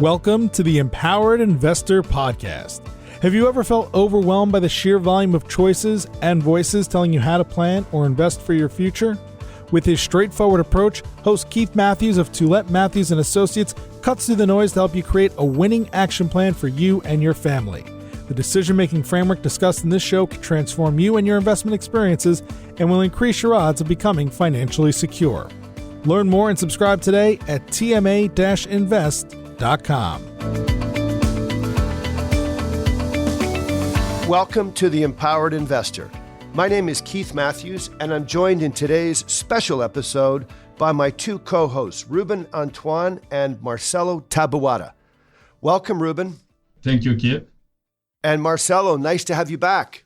Welcome to the Empowered Investor Podcast. Have you ever felt overwhelmed by the sheer volume of choices and voices telling you how to plan or invest for your future? With his straightforward approach, host Keith Matthews of Toulette Matthews & Associates cuts through the noise to help you create a winning action plan for you and your family. The decision-making framework discussed in this show can transform you and your investment experiences and will increase your odds of becoming financially secure. Learn more and subscribe today at tma-invest.com. Welcome to the Empowered Investor. My name is Keith Matthews, and I'm joined in today's special episode by my two co-hosts, Ruben Antoine and Marcelo Tabuada. Welcome, Ruben. Thank you, Keith. And Marcelo, nice to have you back.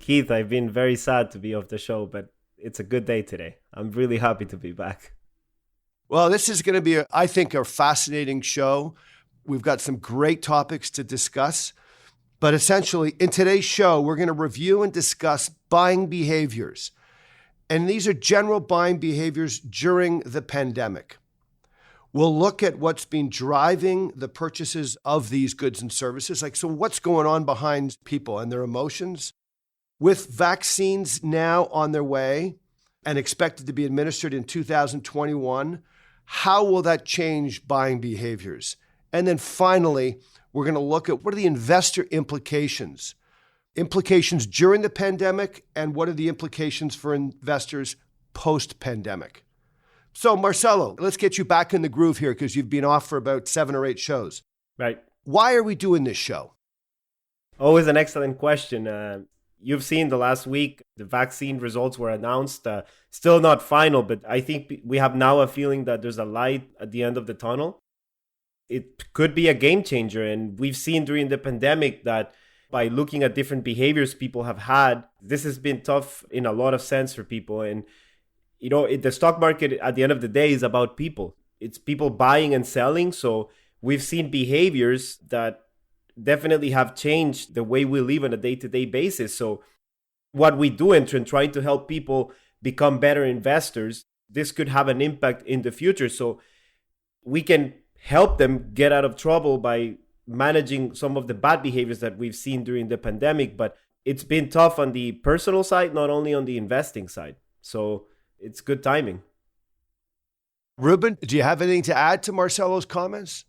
Keith, I've been very sad to be off the show, but it's a good day today. I'm really happy to be back. Well, this is going to be, I think, a fascinating show. We've got some great topics to discuss. But essentially, in today's show, we're going to review and discuss buying behaviors. And these are general buying behaviors during the pandemic. We'll look at what's been driving the purchases of these goods and services. So what's going on behind people and their emotions? With vaccines now on their way and expected to be administered in 2021, how will that change buying behaviors? And then finally, we're going to look at what are the investor implications during the pandemic, and what are the implications for investors post-pandemic. So Marcelo, let's get you back in the groove here because you've been off for about 7 or 8 shows. Right. Why are we doing this show? Always an excellent question. You've seen the last week, the vaccine results were announced. Still not final, but I think we have now a feeling that there's a light at the end of the tunnel. It could be a game changer. And we've seen during the pandemic that by looking at different behaviors people have had, this has been tough in a lot of sense for people. And, the stock market at the end of the day is about people. It's people buying and selling. So we've seen behaviors that definitely have changed the way we live on a day-to-day basis. So what we do in trying to help people become better investors, this could have an impact in the future. So we can help them get out of trouble by managing some of the bad behaviors that we've seen during the pandemic. But it's been tough on the personal side, not only on the investing side. So it's good timing. Ruben, do you have anything to add to Marcelo's comments?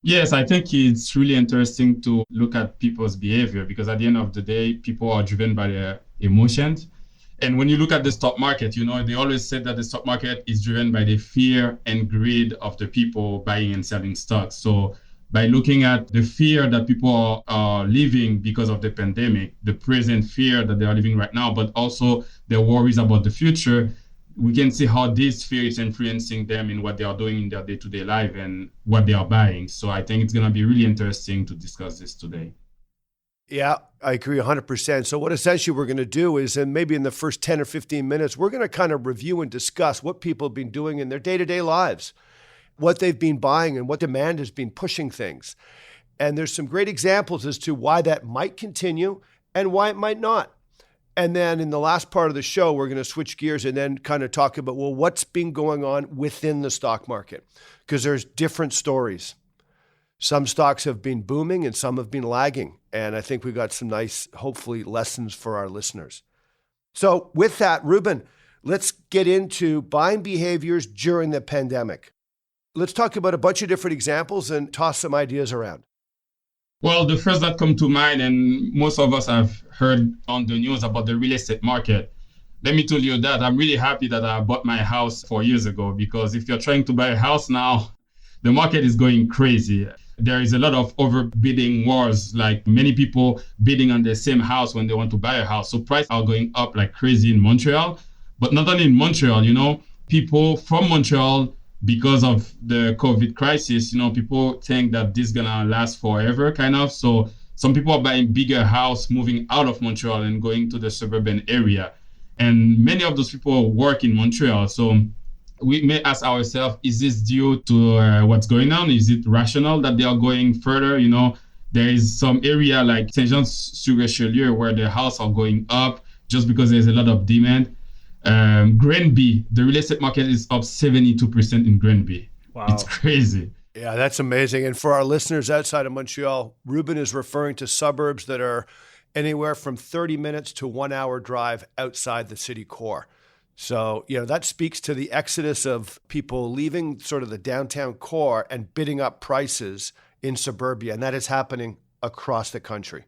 Yes, I think it's really interesting to look at people's behavior because at the end of the day, people are driven by their emotions. And when you look at the stock market, they always said that the stock market is driven by the fear and greed of the people buying and selling stocks. So by looking at the fear that people are living because of the pandemic, the present fear that they are living right now, but also their worries about the future, we can see how this fear is influencing them in what they are doing in their day-to-day life and what they are buying. So I think it's going to be really interesting to discuss this today. Yeah, I agree 100%. So what essentially we're going to do is, and maybe in the first 10 or 15 minutes, we're going to kind of review and discuss what people have been doing in their day-to-day lives, what they've been buying and what demand has been pushing things. And there's some great examples as to why that might continue and why it might not. And then in the last part of the show, we're going to switch gears and then kind of talk about, what's been going on within the stock market? Because there's different stories. Some stocks have been booming and some have been lagging. And I think we got some nice, hopefully, lessons for our listeners. So with that, Ruben, let's get into buying behaviors during the pandemic. Let's talk about a bunch of different examples and toss some ideas around. Well, the first that come to mind, and most of us have heard on the news about the real estate market. Let me tell you that I'm really happy that I bought my house 4 years ago, because if you're trying to buy a house now, the market is going crazy. There is a lot of overbidding wars, like many people bidding on the same house when they want to buy a house. So prices are going up like crazy in Montreal, but not only in Montreal, people from Montreal, because of the COVID crisis, people think that this is going to last forever, kind of. So some people are buying bigger house, moving out of Montreal and going to the suburban area. And many of those people work in Montreal. So we may ask ourselves, is this due to what's going on? Is it rational that they are going further? There is some area like Saint-Jean-sur-Richelieu where the houses are going up just because there's a lot of demand. Granby, the real estate market is up 72% in Granby. Wow. It's crazy. Yeah, that's amazing. And for our listeners outside of Montreal, Ruben is referring to suburbs that are anywhere from 30 minutes to 1 hour drive outside the city core. So, that speaks to the exodus of people leaving sort of the downtown core and bidding up prices in suburbia. And that is happening across the country.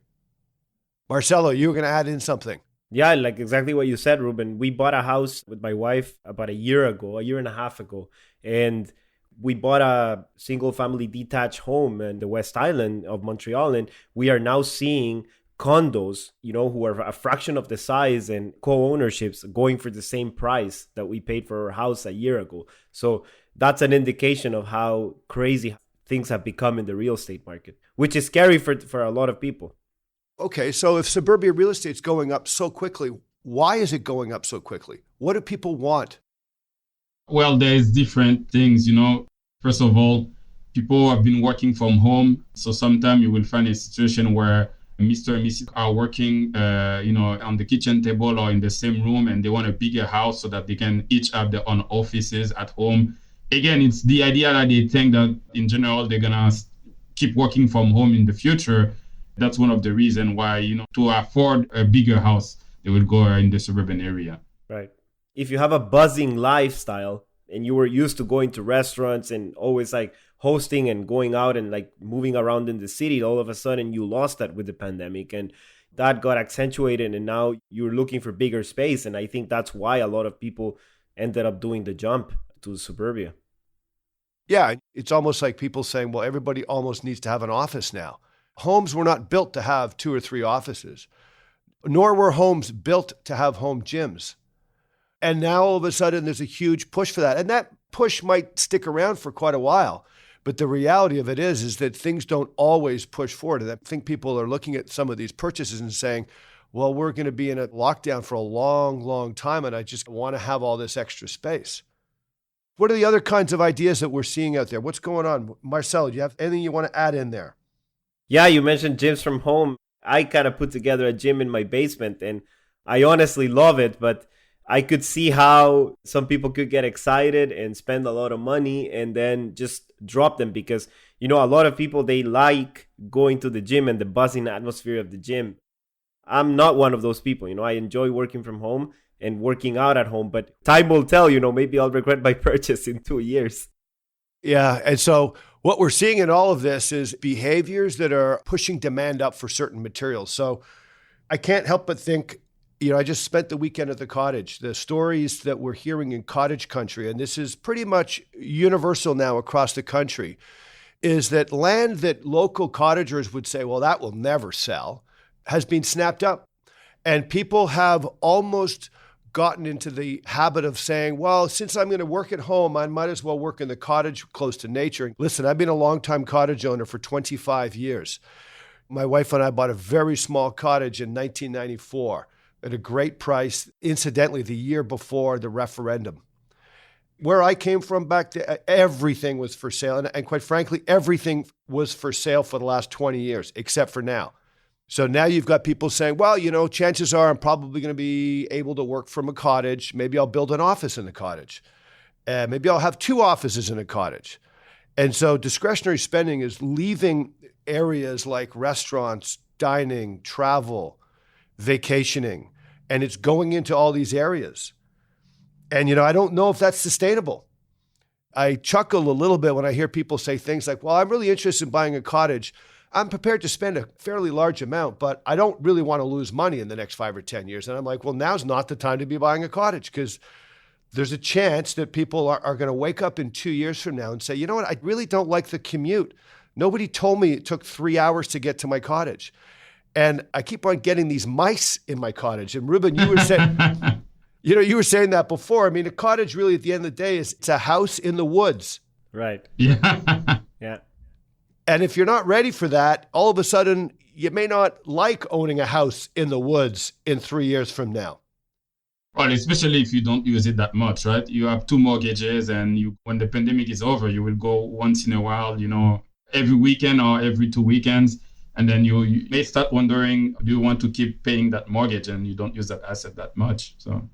Marcelo, you were going to add in something. Yeah, like exactly what you said, Ruben. We bought a house with my wife about a year and a half ago. And we bought a single family detached home in the West Island of Montreal. And we are now seeing condos, who are a fraction of the size and co-ownerships going for the same price that we paid for our house a year ago. So that's an indication of how crazy things have become in the real estate market, which is scary for a lot of people. Okay, so if suburbia real estate's going up so quickly, why is it going up so quickly? What do people want? Well, there's different things, First of all, people have been working from home. So sometimes you will find a situation where Mr. and Mrs. are working, on the kitchen table or in the same room, and they want a bigger house so that they can each have their own offices at home. Again, it's the idea that they think that in general, they're going to keep working from home in the future. That's one of the reasons why, to afford a bigger house, they will go in the suburban area. Right. If you have a buzzing lifestyle and you were used to going to restaurants and always like hosting and going out and like moving around in the city, all of a sudden you lost that with the pandemic and that got accentuated and now you're looking for bigger space. And I think that's why a lot of people ended up doing the jump to suburbia. Yeah, it's almost like people saying, well, everybody almost needs to have an office now. Homes were not built to have 2 or 3 offices, nor were homes built to have home gyms. And now all of a sudden there's a huge push for that. And that push might stick around for quite a while. But the reality of it is that things don't always push forward. And I think people are looking at some of these purchases and saying, well, we're going to be in a lockdown for a long, long time. And I just want to have all this extra space. What are the other kinds of ideas that we're seeing out there? What's going on? Marcelo, do you have anything you want to add in there? Yeah, you mentioned gyms from home. I kind of put together a gym in my basement and I honestly love it, but I could see how some people could get excited and spend a lot of money and then just drop them because, a lot of people, they like going to the gym and the buzzing atmosphere of the gym. I'm not one of those people. I enjoy working from home and working out at home, but time will tell, maybe I'll regret my purchase in 2 years. Yeah. And so what we're seeing in all of this is behaviors that are pushing demand up for certain materials. So I can't help but think, I just spent the weekend at the cottage. The stories that we're hearing in cottage country, and this is pretty much universal now across the country, is that land that local cottagers would say, well, that will never sell, has been snapped up. And people have almost gotten into the habit of saying, well, since I'm going to work at home, I might as well work in the cottage close to nature. Listen, I've been a longtime cottage owner for 25 years. My wife and I bought a very small cottage in 1994 at a great price, incidentally, the year before the referendum. Where I came from back then, everything was for sale. And quite frankly, everything was for sale for the last 20 years, except for now. So now you've got people saying, well, chances are I'm probably going to be able to work from a cottage. Maybe I'll build an office in the cottage. Maybe I'll have 2 offices in a cottage. And so discretionary spending is leaving areas like restaurants, dining, travel, vacationing, and it's going into all these areas. And, I don't know if that's sustainable. I chuckle a little bit when I hear people say things like, well, I'm really interested in buying a cottage. I'm prepared to spend a fairly large amount, but I don't really want to lose money in the next 5 or 10 years. And I'm like, well, now's not the time to be buying a cottage because there's a chance that people are going to wake up in 2 years from now and say, you know what, I really don't like the commute. Nobody told me it took 3 hours to get to my cottage. And I keep on getting these mice in my cottage. And Ruben, you were saying, you were saying that before. I mean, a cottage really at the end of the day it's a house in the woods. Right. Yeah. Yeah. And if you're not ready for that, all of a sudden you may not like owning a house in the woods in 3 years from now. Well, especially if you don't use it that much, right? You have 2 mortgages and when the pandemic is over, you will go once in a while, every weekend or every 2 weekends. And then you may start wondering, do you want to keep paying that mortgage and you don't use that asset that much? So,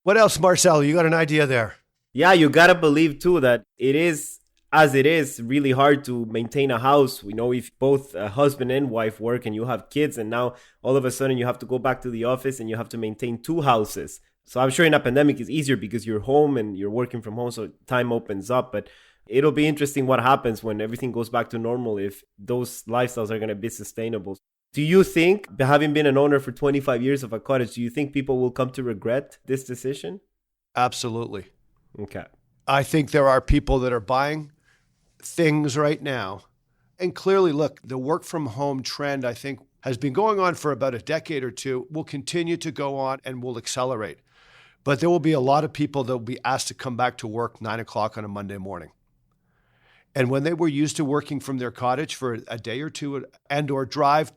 what else, Marcelo? You got an idea there? Yeah, you got to believe too that it is as it is really hard to maintain a house, if both husband and wife work and you have kids, and now all of a sudden you have to go back to the office and you have to maintain two houses. So I'm sure in a pandemic it's easier because you're home and you're working from home, so time opens up. But it'll be interesting what happens when everything goes back to normal, if those lifestyles are going to be sustainable. Do you think, having been an owner for 25 years of a cottage, do you think people will come to regret this decision? Absolutely. Okay. I think there are people that are buying things right now. And clearly, look, the work from home trend, I think, has been going on for about a decade or two, will continue to go on and will accelerate. But there will be a lot of people that will be asked to come back to work 9 o'clock on a Monday morning. And when they were used to working from their cottage for a day or two and or drive,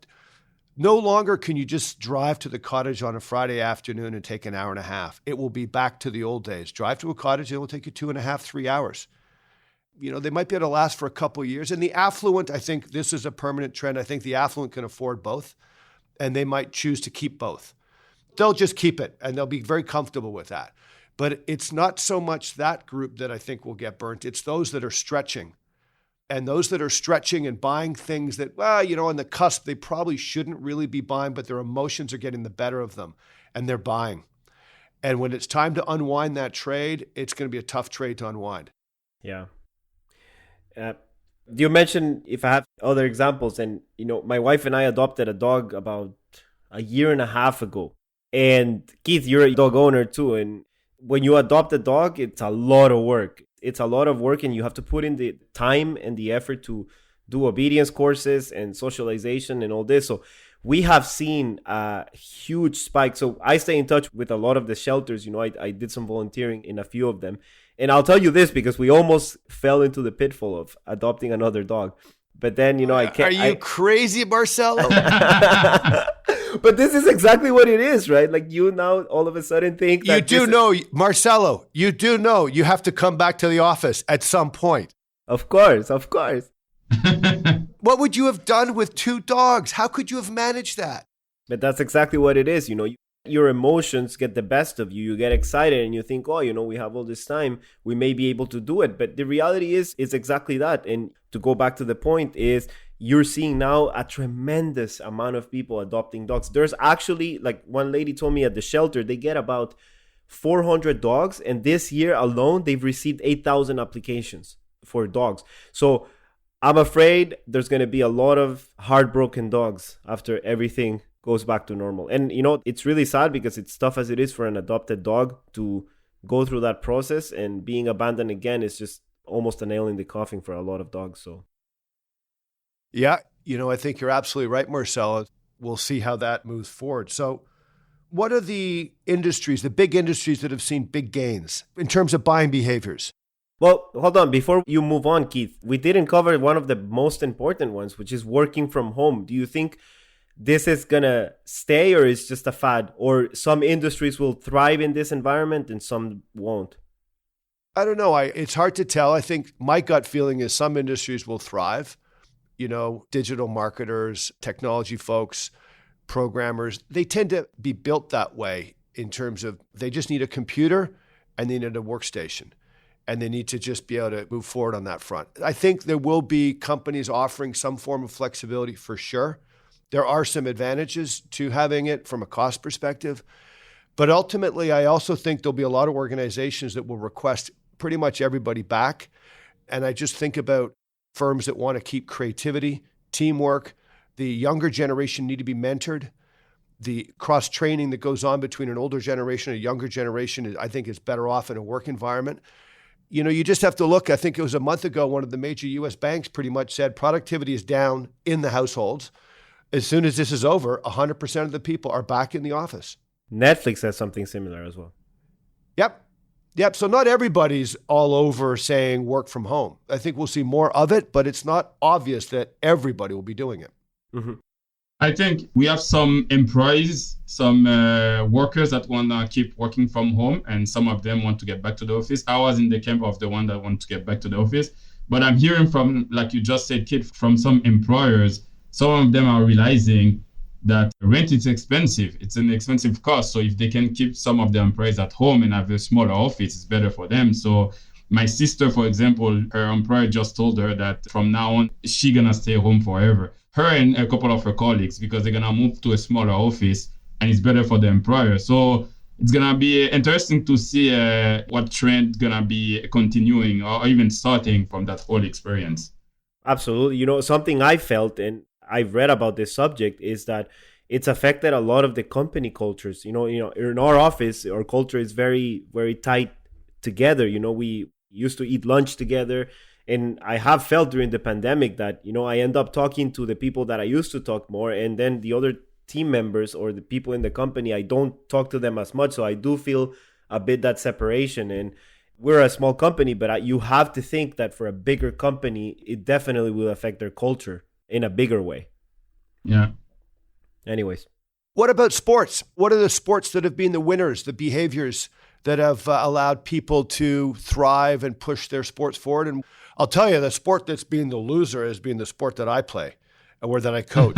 no longer can you just drive to the cottage on a Friday afternoon and take an hour and a half. It will be back to the old days. Drive to a cottage, it will take you 2.5, 3 hours. They might be able to last for a couple of years. And the affluent, I think this is a permanent trend. I think the affluent can afford both, and they might choose to keep both. They'll just keep it, and they'll be very comfortable with that. But it's not so much that group that I think will get burnt. It's those that are stretching. And those that are stretching and buying things that, on the cusp, they probably shouldn't really be buying, but their emotions are getting the better of them, and they're buying. And when it's time to unwind that trade, it's going to be a tough trade to unwind. Yeah. You mentioned if I have other examples, and, my wife and I adopted a dog about a year and a half ago. And Keith, you're a dog owner too. And when you adopt a dog, it's a lot of work. It's a lot of work, and you have to put in the time and the effort to do obedience courses and socialization and all this. So we have seen a huge spike. So I stay in touch with a lot of the shelters. I did some volunteering in a few of them. And I'll tell you this, because we almost fell into the pitfall of adopting another dog. But then, I can't. Are you crazy, Marcelo? But this is exactly what it is, right? Like, you now all of a sudden think that Marcelo, you do know you have to come back to the office at some point. Of course. What would you have done with 2 dogs? How could you have managed that? But that's exactly what it is. Your emotions get the best of you. You get excited and you think, we have all this time. We may be able to do it. But the reality is exactly that. And to go back to the point is, you're seeing now a tremendous amount of people adopting dogs. There's actually, like one lady told me at the shelter, they get about 400 dogs. And this year alone, they've received 8,000 applications for dogs. So I'm afraid there's going to be a lot of heartbroken dogs after everything goes back to normal. And, it's really sad, because it's tough as it is for an adopted dog to go through that process, and being abandoned again is just almost a nail in the coffin for a lot of dogs. So. Yeah, I think you're absolutely right, Marcelo. We'll see how that moves forward. So what are the industries, the big industries that have seen big gains in terms of buying behaviors? Well, hold on. Before you move on, Keith, we didn't cover one of the most important ones, which is working from home. Do you think this is going to stay, or is just a fad? Or some industries will thrive in this environment and some won't? I don't know. It's hard to tell. I think my gut feeling is some industries will thrive. Digital marketers, technology folks, programmers, they tend to be built that way in terms of they just need a computer and they need a workstation, and they need to just be able to move forward on that front. I think there will be companies offering some form of flexibility for sure. There are some advantages to having it from a cost perspective. But ultimately, I also think there'll be a lot of organizations that will request pretty much everybody back. And I just think about firms that want to keep creativity, teamwork. The younger generation need to be mentored. The cross-training that goes on between an older generation and a younger generation, I think, is better off in a work environment. You just have to look. I think it was a month ago, one of the major U.S. banks pretty much said productivity is down in the households. As soon as this is over, 100% of the people are back in the office. Netflix has something similar as well. Yep. So not everybody's all over saying work from home. I think we'll see more of it, but it's not obvious that everybody will be doing it. Mm-hmm. I think we have some employees, some workers that want to keep working from home, and some of them want to get back to the office. I was in the camp of the one that want to get back to the office. But I'm hearing from, like you just said, Kit, from some employers, some of them are realizing that rent is expensive. It's an expensive cost. So if they can keep some of their employees at home and have a smaller office, it's better for them. So My sister, for example, her employer just told her that from now on, she's going to stay home forever. Her and a couple of her colleagues, because they're going to move to a smaller office and it's better for the employer. So it's going to be interesting to see what trend going to be continuing or even starting from that whole experience. Absolutely. Something I felt and I've read about this subject is that it's affected a lot of the company cultures. In our office, our culture is very, very tight together. We used to eat lunch together. And I have felt during the pandemic that, I end up talking to the people that I used to talk more. And then the other team members or the people in the company, I don't talk to them as much. So I do feel a bit that separation. And we're a small company, but you have to think that for a bigger company, it definitely will affect their culture in a bigger way. Yeah. Anyways. What about sports? What are the sports that have been the winners, the behaviors that have allowed people to thrive and push their sports forward? And I'll tell you, the sport that's been the loser has been the sport that I play or that I coach,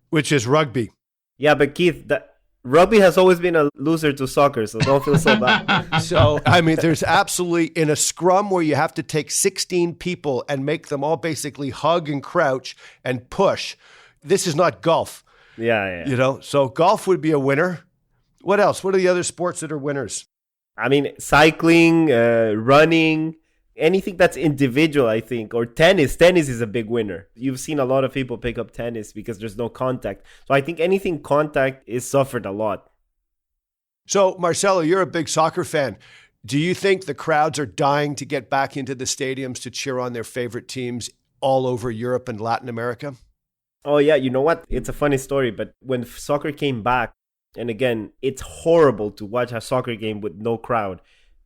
which is rugby. Yeah, but Keith, rugby has always been a loser to soccer, so don't feel so bad. So, there's absolutely, in a scrum where you have to take 16 people and make them all basically hug and crouch and push. This is not golf. Yeah. So golf would be a winner. What else? What are the other sports that are winners? Cycling, running, anything that's individual, I think, or tennis. Tennis is a big winner. You've seen a lot of people pick up tennis because there's no contact. So I think anything contact is suffered a lot. So, Marcelo, you're a big soccer fan. Do you think the crowds are dying to get back into the stadiums to cheer on their favorite teams all over Europe and Latin America? Oh, yeah. You know what? It's a funny story, but when soccer came back, and again, it's horrible to watch a soccer game with no crowd.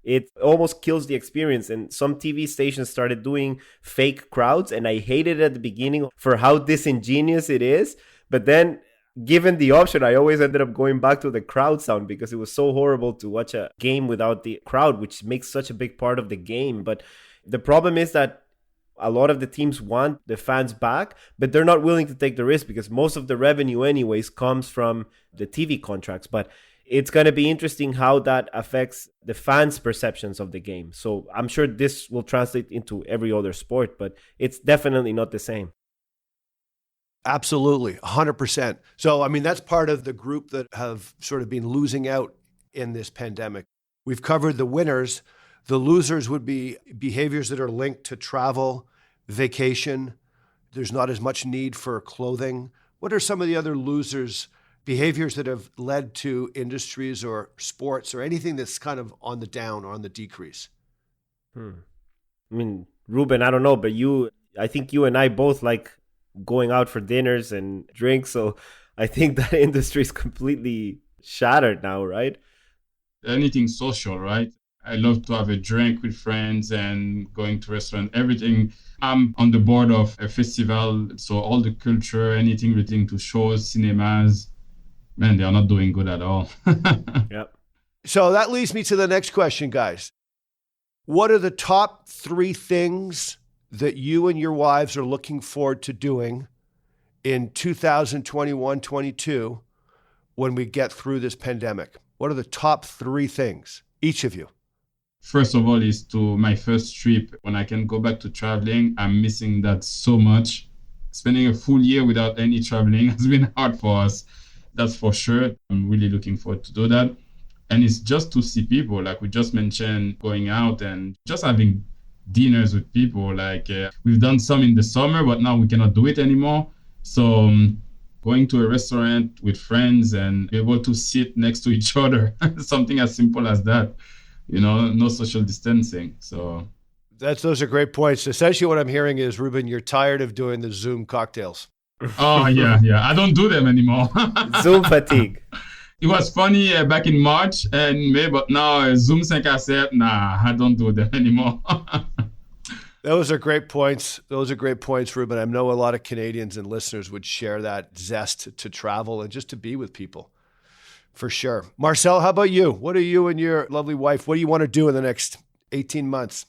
It almost kills the experience. And some TV stations started doing fake crowds. And I hated it at the beginning for how disingenuous it is. But then given the option, I always ended up going back to the crowd sound because it was so horrible to watch a game without the crowd, which makes such a big part of the game. But the problem is that a lot of the teams want the fans back, but they're not willing to take the risk because most of the revenue anyways comes from the TV contracts. But it's going to be interesting how that affects the fans' perceptions of the game. So I'm sure this will translate into every other sport, but it's definitely not the same. Absolutely, 100%. So, that's part of the group that have sort of been losing out in this pandemic. We've covered the winners. The losers would be behaviors that are linked to travel, vacation. There's not as much need for clothing. What are some of the other losers, behaviors that have led to industries or sports or anything that's kind of on the down or on the decrease? Ruben, I don't know, but I think you and I both like going out for dinners and drinks. So I think that industry is completely shattered now, right? Anything social, right? I love to have a drink with friends and going to restaurant, everything. I'm on the board of a festival, so all the culture, anything relating to shows, cinemas, man, they are not doing good at all. Yep. So that leads me to the next question, guys. What are the top 3 things that you and your wives are looking forward to doing in 2021-22 when we get through this pandemic? What are the top 3 things, each of you? First of all, is to my first trip. When I can go back to traveling, I'm missing that so much. Spending a full year without any traveling has been hard for us. That's for sure. I'm really looking forward to do that. And it's just to see people, like we just mentioned, going out and just having dinners with people. Like we've done some in the summer, but now we cannot do it anymore. So going to a restaurant with friends and be able to sit next to each other, something as simple as that. No social distancing. So those are great points. Essentially what I'm hearing is, Ruben, you're tired of doing the Zoom cocktails. Oh, yeah. I don't do them anymore. Zoom fatigue. It was funny back in March and May, but now Zoom 5 à 7, I don't do them anymore. Those are great points. Ruben. I know a lot of Canadians and listeners would share that zest to travel and just to be with people. For sure. Marcel, how about you? What are you and your lovely wife, what do you want to do in the next 18 months?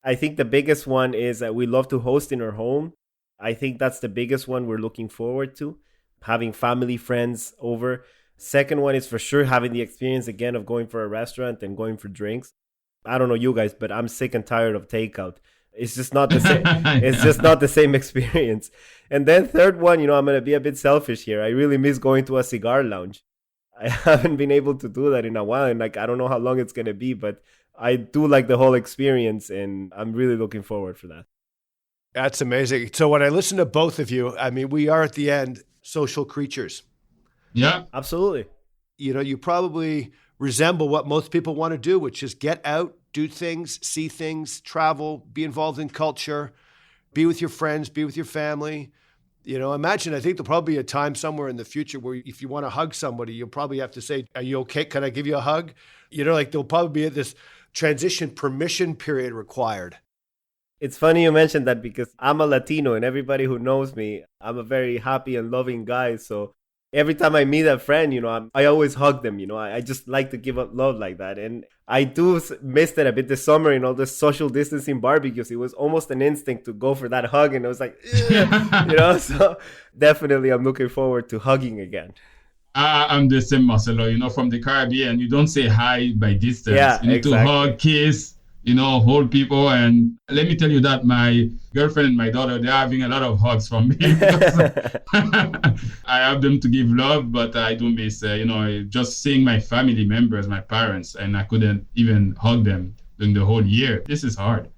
I think the biggest one is that we love to host in our home. I think that's the biggest one we're looking forward to, having family, friends over. Second one is for sure having the experience again of going for a restaurant and going for drinks. I don't know you guys, but I'm sick and tired of takeout. It's just not the same. It's just not the same experience. And then third one, I'm going to be a bit selfish here. I really miss going to a cigar lounge. I haven't been able to do that in a while. And I don't know how long it's going to be, but I do like the whole experience. And I'm really looking forward for that. That's amazing. So when I listen to both of you, we are at the end social creatures. Yeah, absolutely. You probably resemble what most people want to do, which is get out, do things, see things, travel, be involved in culture, be with your friends, be with your family. Imagine, I think there'll probably be a time somewhere in the future where if you want to hug somebody, you'll probably have to say, are you okay? Can I give you a hug? There'll probably be this transition permission period required. It's funny you mentioned that because I'm a Latino and everybody who knows me, I'm a very happy and loving guy. So every time I meet a friend, I always hug them. I just like to give up love like that. And I do miss that a bit this summer in all the social distancing barbecues. It was almost an instinct to go for that hug. And I was like, so definitely I'm looking forward to hugging again. I'm the same, Marcelo. From the Caribbean, you don't say hi by distance. Yeah, you need to hug, kiss, hold people. And let me tell you that my girlfriend and my daughter, they're having a lot of hugs from me. I have them to give love, but I do miss, just seeing my family members, my parents, and I couldn't even hug them during the whole year. This is hard.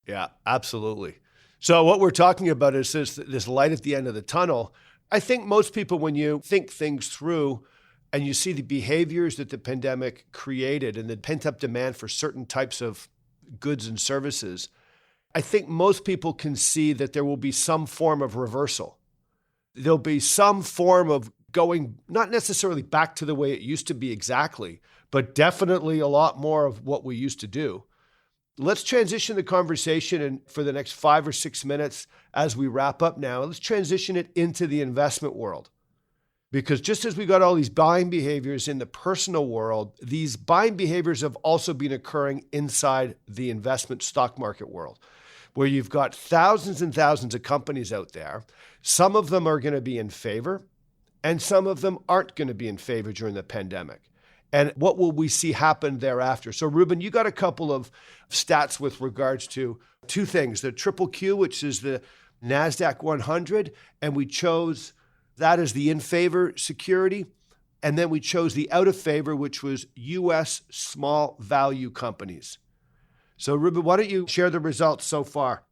Yeah, absolutely. So what we're talking about is this light at the end of the tunnel. I think most people, when you think things through, and you see the behaviors that the pandemic created and the pent-up demand for certain types of goods and services, I think most people can see that there will be some form of reversal. There'll be some form of going, not necessarily back to the way it used to be exactly, but definitely a lot more of what we used to do. Let's transition the conversation, and for the next 5 or 6 minutes as we wrap up now, let's transition it into the investment world. Because just as we got all these buying behaviors in the personal world, these buying behaviors have also been occurring inside the investment stock market world, where you've got thousands and thousands of companies out there. Some of them are going to be in favor, and some of them aren't going to be in favor during the pandemic. And what will we see happen thereafter? So, Ruben, you got a couple of stats with regards to two things: the QQQ, which is the NASDAQ 100, and we chose that as the in favor security. And then we chose the out of favor, which was U.S. small value companies. So, Ruben, why don't you share the results so far?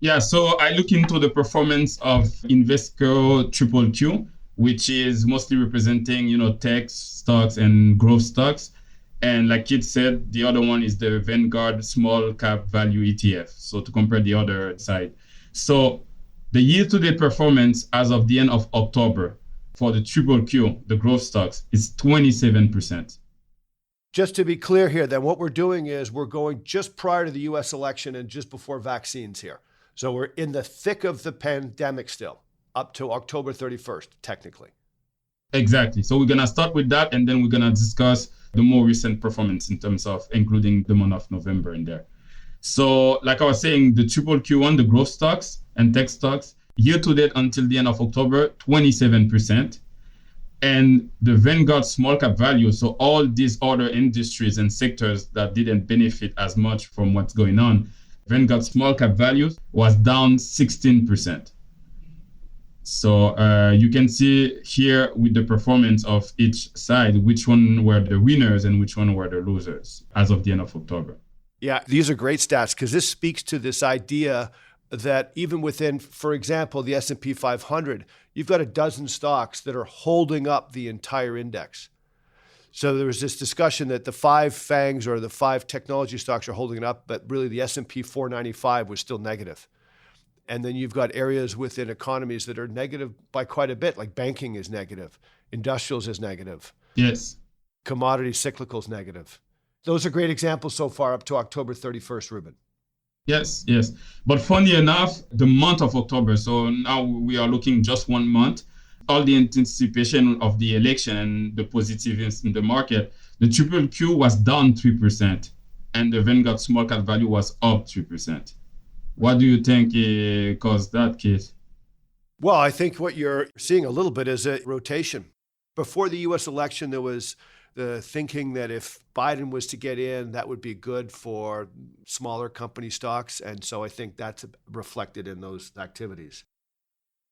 Yeah, so I look into the performance of Invesco QQQ, which is mostly representing, tech stocks and growth stocks. And like Kit said, the other one is the Vanguard small cap value ETF. So to compare the other side. So the year-to-date performance as of the end of October for the QQQ, the growth stocks, is 27%. Just to be clear here, then what we're doing is we're going just prior to the U.S. election and just before vaccines here. So we're in the thick of the pandemic still, up to October 31st, technically. Exactly. So we're going to start with that, and then we're going to discuss the more recent performance in terms of including the month of November in there. So like I was saying, the QQQ1, the growth stocks and tech stocks, year to date until the end of October, 27%. And the Vanguard small cap value, so all these other industries and sectors that didn't benefit as much from what's going on, Vanguard small cap value was down 16%. So you can see here with the performance of each side, which one were the winners and which one were the losers as of the end of October. Yeah, these are great stats because this speaks to this idea that even within, for example, the S&P 500, you've got a dozen stocks that are holding up the entire index. So there was this discussion that the 5 FANGs or the 5 technology stocks are holding it up, but really the S&P 495 was still negative. And then you've got areas within economies that are negative by quite a bit, like banking is negative, industrials is negative. Yes. Commodity cyclicals negative. Those are great examples so far up to October 31st, Ruben. Yes. But funny enough, the month of October, so now we are looking just 1 month, all the anticipation of the election and the positiveness in the market, the QQQ was down 3% and the Vanguard small cap value was up 3%. What do you think caused that, Keith? Well, I think what you're seeing a little bit is a rotation. Before the U.S. election, there was the thinking that if Biden was to get in, that would be good for smaller company stocks. And so I think that's reflected in those activities.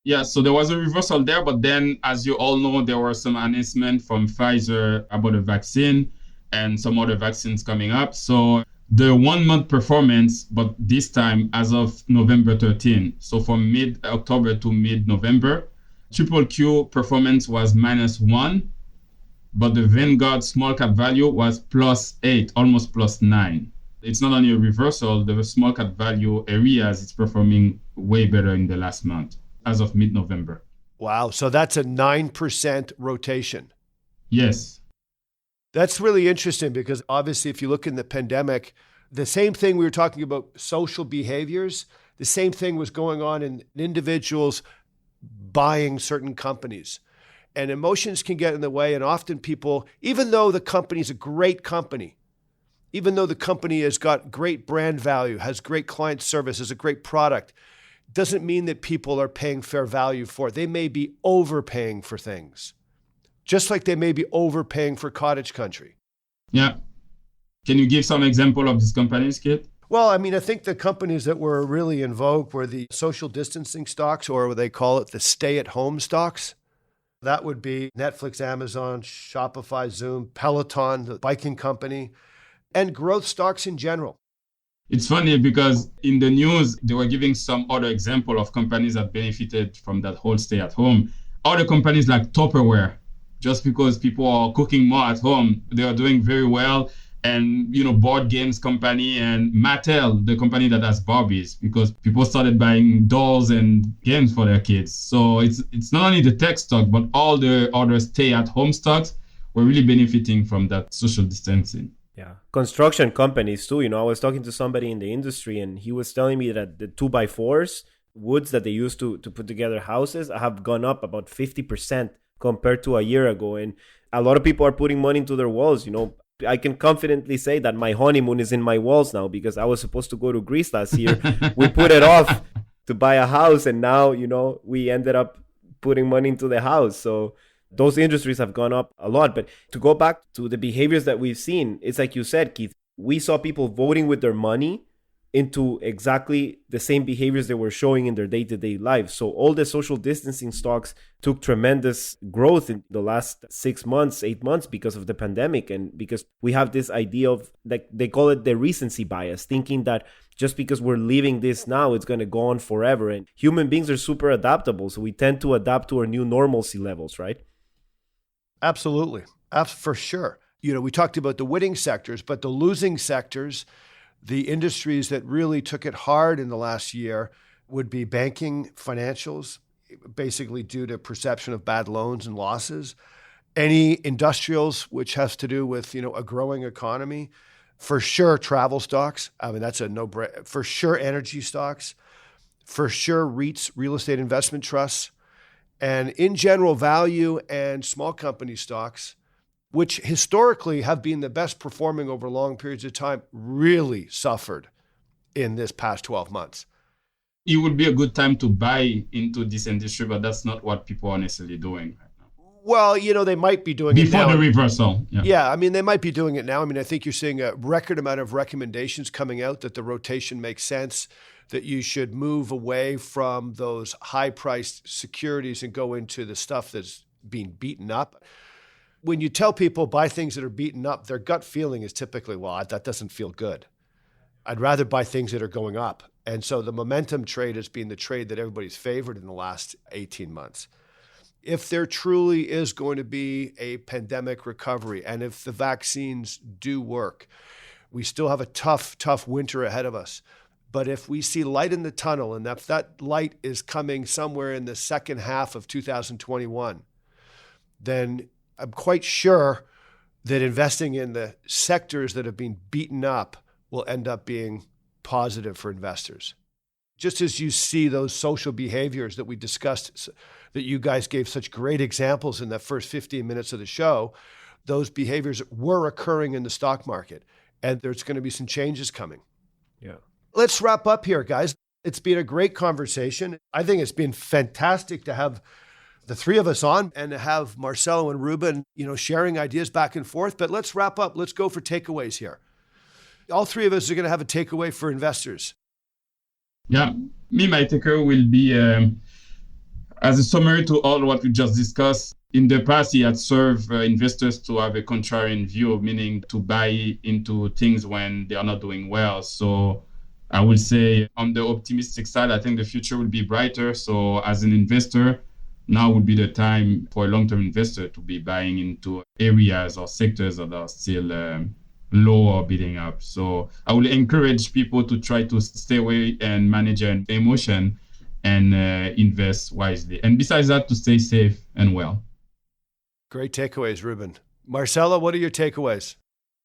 Yeah, so there was a reversal there, but then, as you all know, there were some announcements from Pfizer about a vaccine and some other vaccines coming up. So the 1 month performance, but this time as of November 13, so from mid-October to mid-November, QQQ performance was -1, but the Vanguard small cap value was +8, almost +9. It's not only a reversal, the small cap value areas is performing way better in the last month as of mid-November. Wow. So that's a 9% rotation. Yes. That's really interesting because obviously if you look in the pandemic, the same thing we were talking about social behaviors, the same thing was going on in individuals buying certain companies. And emotions can get in the way. And often people, even though the company is a great company, even though the company has got great brand value, has great client service, has a great product, doesn't mean that people are paying fair value for it. They may be overpaying for things, just like they may be overpaying for cottage country. Yeah. Can you give some example of these companies, Kit? Well, I mean, I think the companies that were really in vogue were the social distancing stocks, or what they call it, the stay-at-home stocks. That would be Netflix, Amazon, Shopify, Zoom, Peloton, the biking company, and growth stocks in general. It's funny because in the news, they were giving some other example of companies that benefited from that whole stay at home. Other companies like Tupperware, just because people are cooking more at home, they are doing very well. And, board games company and Mattel, the company that has Barbies, because people started buying dolls and games for their kids. So it's not only the tech stock, but all the other stay at home stocks were really benefiting from that social distancing. Yeah. Construction companies too. I was talking to somebody in the industry and he was telling me that the 2x4s, woods that they used to put together houses, have gone up about 50% compared to a year ago. And a lot of people are putting money into their walls. I can confidently say that my honeymoon is in my walls now because I was supposed to go to Greece last year. We put it off to buy a house and now, we ended up putting money into the house. So those industries have gone up a lot. But to go back to the behaviors that we've seen, it's like you said, Keith, we saw people voting with their money into exactly the same behaviors they were showing in their day-to-day lives. So all the social distancing stocks took tremendous growth in the last 6 months, 8 months because of the pandemic. And because we have this idea of, like, they call it the recency bias, thinking that just because we're living this now, it's going to go on forever. And human beings are super adaptable. So we tend to adapt to our new normalcy levels, right? Absolutely. For sure. We talked about the winning sectors, but the losing sectors, the industries that really took it hard in the last year would be banking, financials, basically due to perception of bad loans and losses. Any industrials, which has to do with, a growing economy. For sure, travel stocks. I mean, that's a no-brainer. For sure, energy stocks. For sure, REITs, real estate investment trusts. And in general, value and small company stocks, which historically have been the best performing over long periods of time, really suffered in this past 12 months. It would be a good time to buy into this industry, but that's not what people are necessarily doing right now. Well, they might be doing it now. Before the reversal. Yeah, I mean, they might be doing it now. I mean, I think you're seeing a record amount of recommendations coming out that the rotation makes sense, that you should move away from those high-priced securities and go into the stuff that's being beaten up. When you tell people buy things that are beaten up, their gut feeling is typically, well, that doesn't feel good. I'd rather buy things that are going up. And so the momentum trade has been the trade that everybody's favored in the last 18 months. If there truly is going to be a pandemic recovery, and if the vaccines do work, we still have a tough winter ahead of us. But if we see light in the tunnel, and if that light is coming somewhere in the second half of 2021, then I'm quite sure that investing in the sectors that have been beaten up will end up being positive for investors. Just as you see those social behaviors that we discussed, that you guys gave such great examples in the first 15 minutes of the show, those behaviors were occurring in the stock market, and there's going to be some changes coming. Yeah. Let's wrap up here, guys. It's been a great conversation. I think it's been fantastic to have the three of us on and have Marcelo and Ruben, sharing ideas back and forth. But let's wrap up. Let's go for takeaways here. All three of us are going to have a takeaway for investors. Yeah, my takeaway will be as a summary to all what we just discussed. In the past, he had served investors to have a contrarian view, meaning to buy into things when they are not doing well. So I would say on the optimistic side, I think the future will be brighter. So as an investor, now would be the time for a long-term investor to be buying into areas or sectors that are still low or bidding up. So I will encourage people to try to stay away and manage their emotion and invest wisely. And besides that, to stay safe and well. Great takeaways, Ruben. Marcelo, what are your takeaways?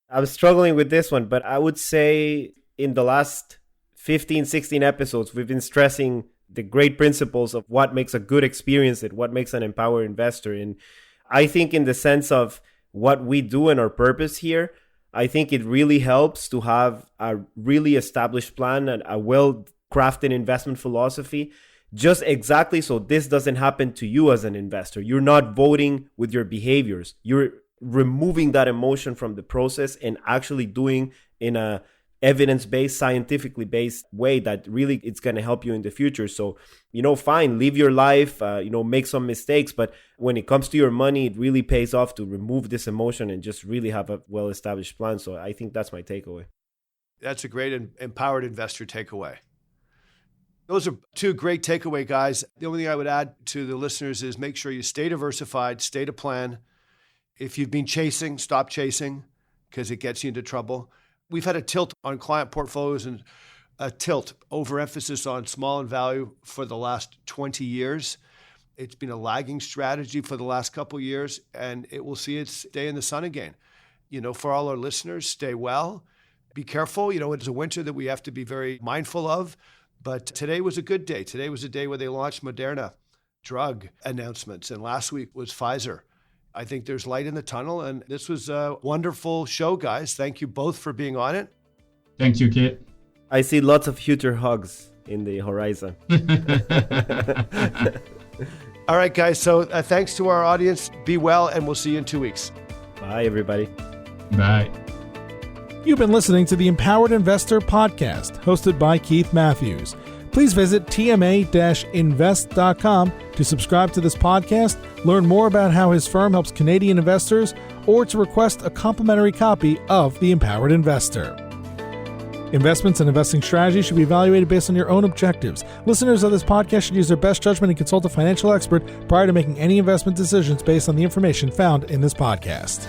I was struggling with this one, but I would say in the last 15, 16 episodes, we've been stressing the great principles of what makes a good experience and what makes an empowered investor. And I think in the sense of what we do and our purpose here, I think it really helps to have a really established plan and a well-crafted investment philosophy, just exactly so this doesn't happen to you as an investor. You're not voting with your behaviors. You're removing that emotion from the process and actually doing in a evidence-based, scientifically based way that really it's going to help you in the future. So, fine, live your life, make some mistakes, but when it comes to your money, it really pays off to remove this emotion and just really have a well-established plan. So I think that's my takeaway. That's a great and empowered investor takeaway. Those are two great takeaway, guys. The only thing I would add to the listeners is make sure you stay diversified, stay to plan. If you've been chasing, stop chasing because it gets you into trouble. We've had a tilt on client portfolios and a tilt, overemphasis on small in value for the last 20 years. It's been a lagging strategy for the last couple of years, and it will see its day in the sun again. For all our listeners, stay well. Be careful. It's a winter that we have to be very mindful of. But today was a good day. Today was a day where they launched Moderna drug announcements. And last week was Pfizer. I think there's light in the tunnel. And this was a wonderful show, guys. Thank you both for being on it. Thank you, Kate. I see lots of future hugs in the horizon. All right, guys. So thanks to our audience. Be well, and we'll see you in 2 weeks. Bye, everybody. Bye. You've been listening to the Empowered Investor Podcast, hosted by Keith Matthews. Please visit tma-invest.com to subscribe to this podcast, learn more about how his firm helps Canadian investors, or to request a complimentary copy of The Empowered Investor. Investments and investing strategies should be evaluated based on your own objectives. Listeners of this podcast should use their best judgment and consult a financial expert prior to making any investment decisions based on the information found in this podcast.